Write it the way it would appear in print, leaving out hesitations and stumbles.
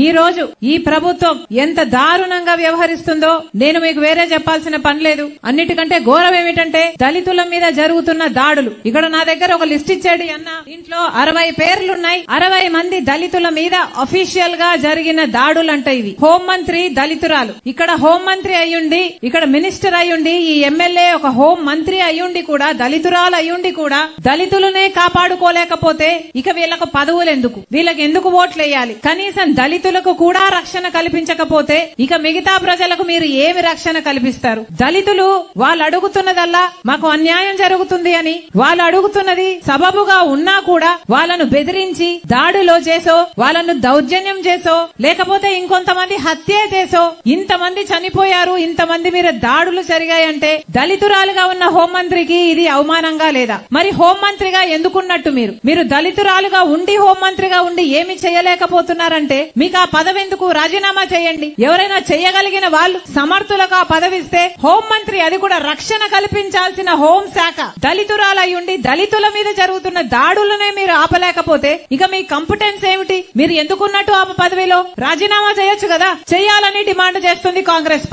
ఈ రోజు ఈ ప్రభుత్వం ఎంత దారుణంగా వ్యవహరిస్తుందో నేను మీకు వేరే చెప్పాల్సిన పని లేదు. అన్నిటికంటే ఘోరం ఏమిటంటే దళితుల మీద జరుగుతున్న దాడులు. ఇక్కడ నా దగ్గర ఒక లిస్ట్ ఇచ్చాడు అన్న, ఇంట్లో 60 పేర్లున్నాయి. 60 మంది దళితుల మీద అఫీషియల్ గా జరిగిన దాడులంట ఇవి. హోంమంత్రి దళితురాలు, ఇక్కడ హోంమంత్రి అయ్యుండి, ఇక్కడ మినిస్టర్ అయ్యుండి, ఈ ఎమ్మెల్యే ఒక హోం మంత్రి అయ్యుండి కూడా, దళితురాలు అయ్యుండి కూడా దళితులనే కాపాడుకోలేకపోతే ఇక వీళ్ళకు పదవులు ఎందుకు, వీళ్ళకి ఎందుకు ఓట్లు వేయాలి? కనీసం దళితులకు కూడా రక్షణ కల్పించకపోతే ఇక మిగతా ప్రజలకు మీరు ఏమి రక్షణ కల్పిస్తారు? దళితులు వాళ్ళు అడుగుతున్నదల్లా మాకు అన్యాయం జరుగుతుంది అని, వాళ్ళు అడుగుతున్నది సబబుగా ఉన్నా కూడా వాళ్ళను బెదిరించి దాడిలో చేసో, వాళ్ళను దౌర్జన్యం చేసో, లేకపోతే ఇంకొంతమంది హత్య చేసో ఇంతమంది చనిపోయారు, ఇంతమంది మీద దాడులు జరిగాయంటే దళితురాలుగా ఉన్న హోంమంత్రికి ఇది అవమానంగా లేదా? మరి హోంమంత్రిగా ఎందుకున్నట్టు మీరు దళితురాలుగా ఉండి హోంమంత్రిగా ఉండి ఏమి చేయలేకపోతున్నారంటే మీకు ఆ పదవి ఎందుకు? రాజీనామా చేయండి. ఎవరైనా చేయగలిగిన వాళ్ళు సమర్థులకు ఆ పదవిస్తే హోంమంత్రి, అది కూడా రక్షణ కల్పించాల్సిన హోంశాఖ, దళితురాలయ్యుండి దళితుల మీద జరుగుతున్న దాడులనే మీరు ఆపలేకపోతే ఇక మీ కాంపిటెన్స్ ఏమిటి? మీరు ఎందుకున్నట్టు ఆ పదవిలో? రాజీనామా చేయొచ్చు కదా. చేయాలని డిమాండ్ చేస్తుంది కాంగ్రెస్.